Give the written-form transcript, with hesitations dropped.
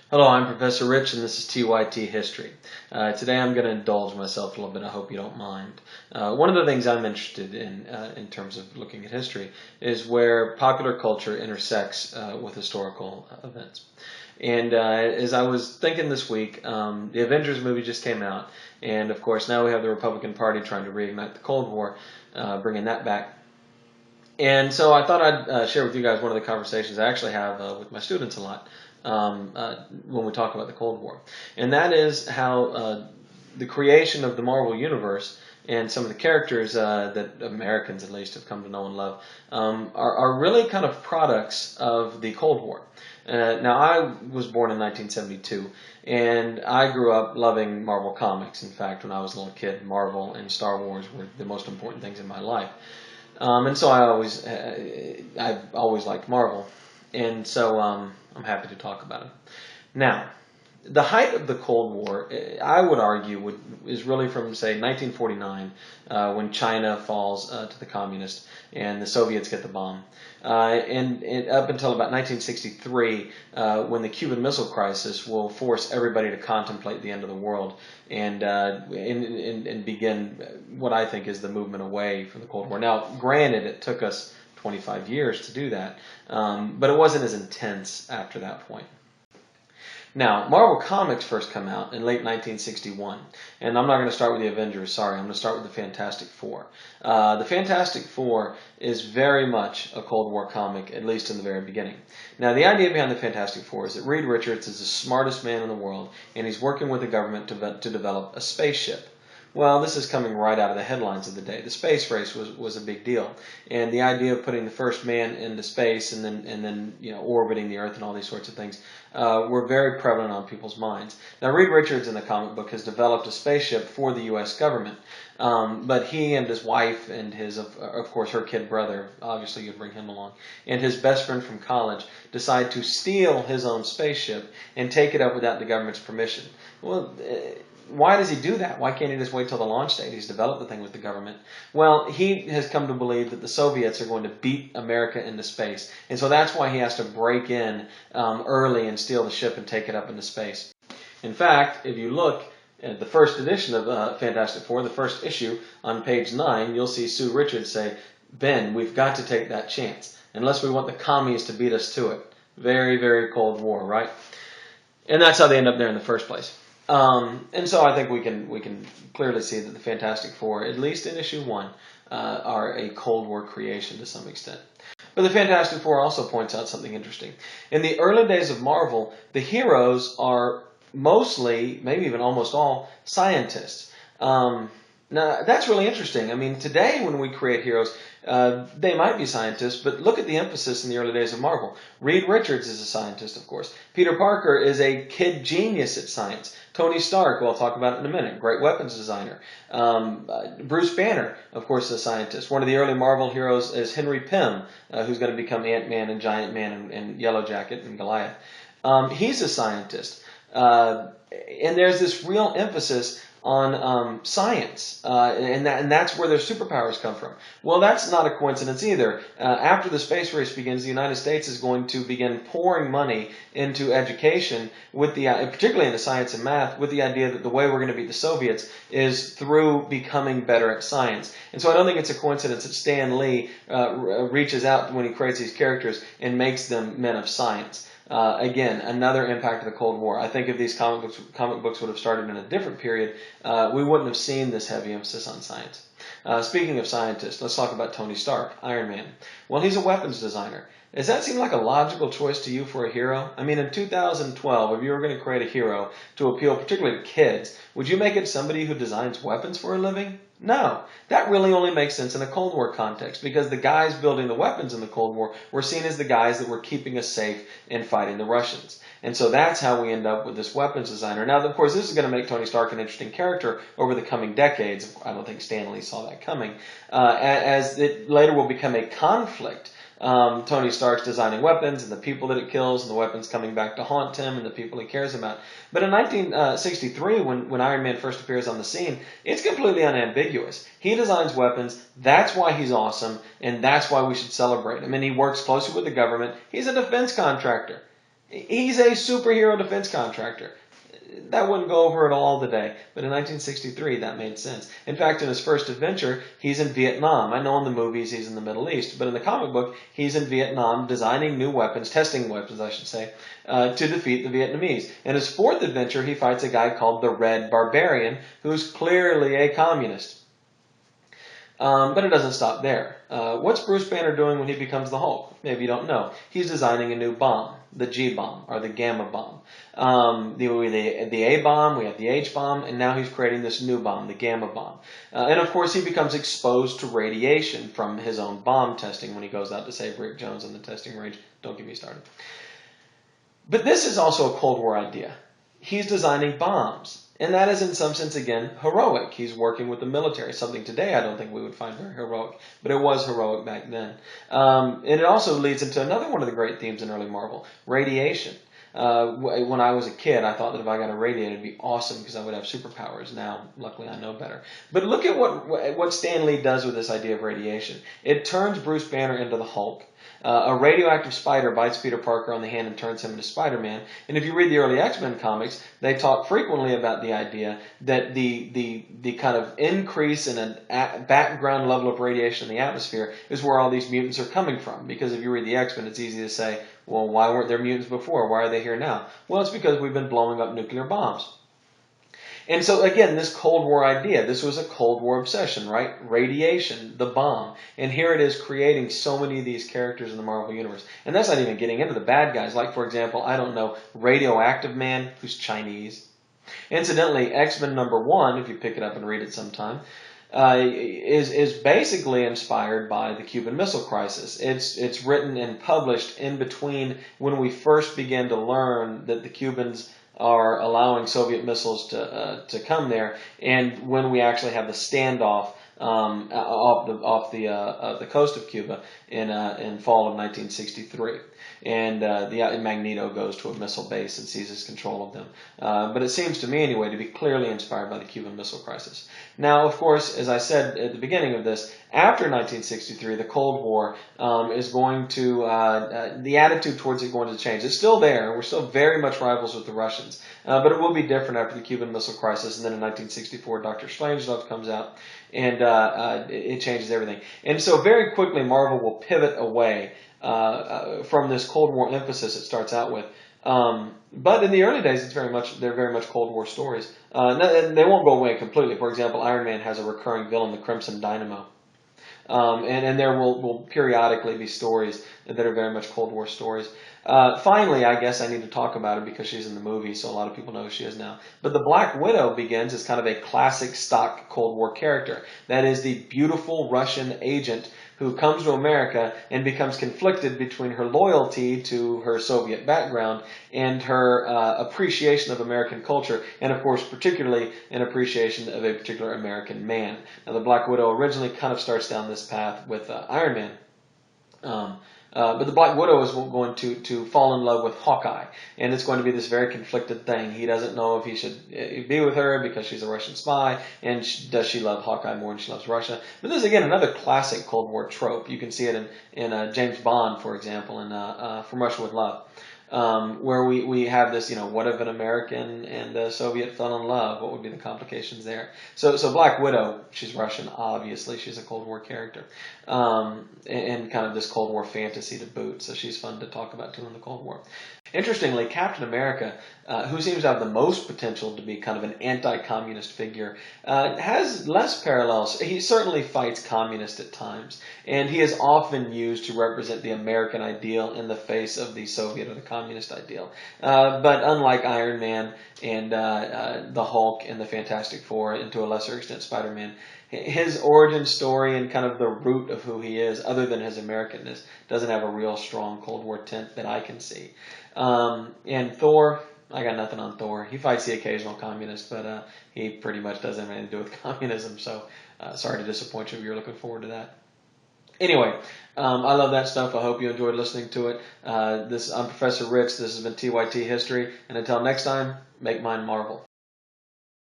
Hello, I'm Professor Rich, and this is TYT History. Today I'm going to indulge myself a little bit. I hope you don't mind. One of the things I'm interested in terms of looking at history, is where popular culture intersects with historical events. And as I was thinking this week, the Avengers movie just came out, and of course now we have the Republican Party trying to reignite the Cold War, bringing that back. And so I thought I'd share with you guys one of the conversations I actually have with my students a lot when we talk about the Cold War. And that is how the creation of the Marvel Universe and some of the characters that Americans at least have come to know and love are really kind of products of the Cold War. Now, I was born in 1972, and I grew up loving Marvel Comics. In fact, when I was a little kid, Marvel and Star Wars were the most important things in my life. And so I've always liked Marvel, and so I'm happy to talk about it. Now, the height of the Cold War, I would argue, is really from, say, 1949, when China falls to the communists and the Soviets get the bomb, and up until about 1963, when the Cuban Missile Crisis will force everybody to contemplate the end of the world and begin what I think is the movement away from the Cold War. Now, granted, it took us 25 years to do that, but it wasn't as intense after that point. Now, Marvel Comics first come out in late 1961, and I'm not going to start with the Avengers, sorry, I'm going to start with the Fantastic Four. The Fantastic Four is very much a Cold War comic, at least in the very beginning. Now, the idea behind the Fantastic Four is that Reed Richards is the smartest man in the world, and he's working with the government to develop a spaceship. Well, this is coming right out of the headlines of the day. The space race was a big deal, and the idea of putting the first man into space and then orbiting the Earth and all these sorts of things were very prevalent on people's minds. Now, Reed Richards in the comic book has developed a spaceship for the U.S. government, but he and his wife and his, of course, her kid brother, obviously you'd bring him along, and his best friend from college decide to steal his own spaceship and take it up without the government's permission. Well, why does he do that? Why can't he just wait till the launch date? He's developed the thing with the government. Well, he has come to believe that the Soviets are going to beat America into space. And so that's why he has to break in early and steal the ship and take it up into space. In fact, if you look at the first edition of Fantastic Four, the first issue, on page 9, you'll see Sue Richards say, "Ben, we've got to take that chance, unless we want the commies to beat us to it." Very, very Cold War, right? And that's how they end up there in the first place. And so I think we can clearly see that the Fantastic Four, at least in issue 1, are a Cold War creation to some extent. But the Fantastic Four also points out something interesting. In the early days of Marvel, the heroes are mostly, maybe even almost all, scientists. Now, that's really interesting. I mean, today when we create heroes, they might be scientists, but look at the emphasis in the early days of Marvel. Reed Richards is a scientist, of course. Peter Parker is a kid genius at science. Tony Stark, well, I'll talk about it in a minute, great weapons designer. Bruce Banner, of course, is a scientist. One of the early Marvel heroes is Henry Pym, who's going to become Ant-Man and Giant Man and Yellow Jacket and Goliath. He's a scientist. And there's this real emphasis on science, and that's where their superpowers come from. Well, that's not a coincidence either. After the space race begins, the United States is going to begin pouring money into education, particularly into science and math, with the idea that the way we're going to beat the Soviets is through becoming better at science. And so I don't think it's a coincidence that Stan Lee reaches out when he creates these characters and makes them men of science. Again, another impact of the Cold War. I think if these comic books would have started in a different period, we wouldn't have seen this heavy emphasis on science. Speaking of scientists, let's talk about Tony Stark, Iron Man. Well, he's a weapons designer. Does that seem like a logical choice to you for a hero? I mean, in 2012, if you were going to create a hero to appeal particularly to kids, would you make it somebody who designs weapons for a living? No. That really only makes sense in a Cold War context, because the guys building the weapons in the Cold War were seen as the guys that were keeping us safe in fighting the Russians. And so that's how we end up with this weapons designer. Now, of course, this is going to make Tony Stark an interesting character over the coming decades. I don't think Stan Lee saw that coming. As it later will become a conflict. Tony Stark's designing weapons and the people that it kills and the weapons coming back to haunt him and the people he cares about. But in 1963, when Iron Man first appears on the scene, it's completely unambiguous. He designs weapons, that's why he's awesome, and that's why we should celebrate him. And he works closely with the government. He's a defense contractor. He's a superhero defense contractor. That wouldn't go over at all today, but in 1963 that made sense. In fact, in his first adventure, he's in Vietnam. I know in the movies he's in the Middle East, but in the comic book, he's in Vietnam designing new weapons, testing weapons, I should say, to defeat the Vietnamese. In his fourth adventure, he fights a guy called the Red Barbarian, who's clearly a communist. But it doesn't stop there. What's Bruce Banner doing when he becomes the Hulk? Maybe you don't know. He's designing a new bomb, the G bomb or the Gamma bomb. The A bomb, we have the H bomb, and now he's creating this new bomb, the Gamma bomb. And of course, he becomes exposed to radiation from his own bomb testing when he goes out to save Rick Jones on the testing range. Don't get me started. But this is also a Cold War idea. He's designing bombs. And that is in some sense, again, heroic. He's working with the military, something today I don't think we would find very heroic, but it was heroic back then. And it also leads into another one of the great themes in early Marvel, radiation. When I was a kid, I thought that if I got irradiated, it'd be awesome because I would have superpowers. Now, luckily, I know better. But look at what Stan Lee does with this idea of radiation. It turns Bruce Banner into the Hulk. A radioactive spider bites Peter Parker on the hand and turns him into Spider-Man. And if you read the early X-Men comics, they talk frequently about the idea that the kind of increase in a background level of radiation in the atmosphere is where all these mutants are coming from. Because if you read the X-Men, it's easy to say, well, why weren't there mutants before? Why are they here now? Well, it's because we've been blowing up nuclear bombs. And so, again, this Cold War idea, this was a Cold War obsession, right? Radiation, the bomb. And here it is creating so many of these characters in the Marvel Universe. And that's not even getting into the bad guys. Like, for example, I don't know, Radioactive Man, who's Chinese. Incidentally, X-Men #1, if you pick it up and read it sometime, is basically inspired by the Cuban Missile Crisis. It's written and published in between when we first began to learn that the Cubans are allowing Soviet missiles to come there, and when we actually have the standoff off the coast of Cuba in fall of 1963. And Magneto goes to a missile base and seizes control of them. But it seems to me, anyway, to be clearly inspired by the Cuban Missile Crisis. Now, of course, as I said at the beginning of this, after 1963, the Cold War is going to, the attitude towards it going to change. It's still there. We're still very much rivals with the Russians. But it will be different after the Cuban Missile Crisis. And then in 1964, Dr. Strangelove comes out, and it changes everything. And so very quickly, Marvel will pivot away from this Cold War emphasis it starts out with. But in the early days, they're very much Cold War stories. They won't go away completely. For example, Iron Man has a recurring villain, the Crimson Dynamo. And there will periodically be stories that are very much Cold War stories. Finally, I guess I need to talk about her because she's in the movie, so a lot of people know who she is now. But the Black Widow begins as kind of a classic stock Cold War character. That is the beautiful Russian agent who comes to America and becomes conflicted between her loyalty to her Soviet background and her appreciation of American culture, and of course particularly an appreciation of a particular American man. Now the Black Widow originally kind of starts down this path with Iron Man. But the Black Widow is going to fall in love with Hawkeye, and it's going to be this very conflicted thing. He doesn't know if he should be with her because she's a Russian spy, and does she love Hawkeye more than she loves Russia? But this is, again, another classic Cold War trope. You can see it in James Bond, for example, in From Russia with Love. Where we have this, what if an American and a Soviet fell in love? What would be the complications there? So Black Widow, she's Russian, obviously. She's a Cold War character. And kind of this Cold War fantasy to boot. So she's fun to talk about, too, in the Cold War. Interestingly, Captain America, who seems to have the most potential to be kind of an anti-communist figure, has less parallels. He certainly fights communists at times, and he is often used to represent the American ideal in the face of the Soviet or the communist ideal. But unlike Iron Man and the Hulk and the Fantastic Four, and to a lesser extent Spider-Man, his origin story and kind of the root of who he is, other than his Americanness, doesn't have a real strong Cold War tint that I can see. And Thor, I got nothing on Thor. He fights the occasional communist, but he pretty much doesn't have anything to do with communism. So sorry to disappoint you if you're looking forward to that. Anyway, I love that stuff. I hope you enjoyed listening to it. I'm Professor Rich. This has been TYT History. And until next time, make mine Marvel.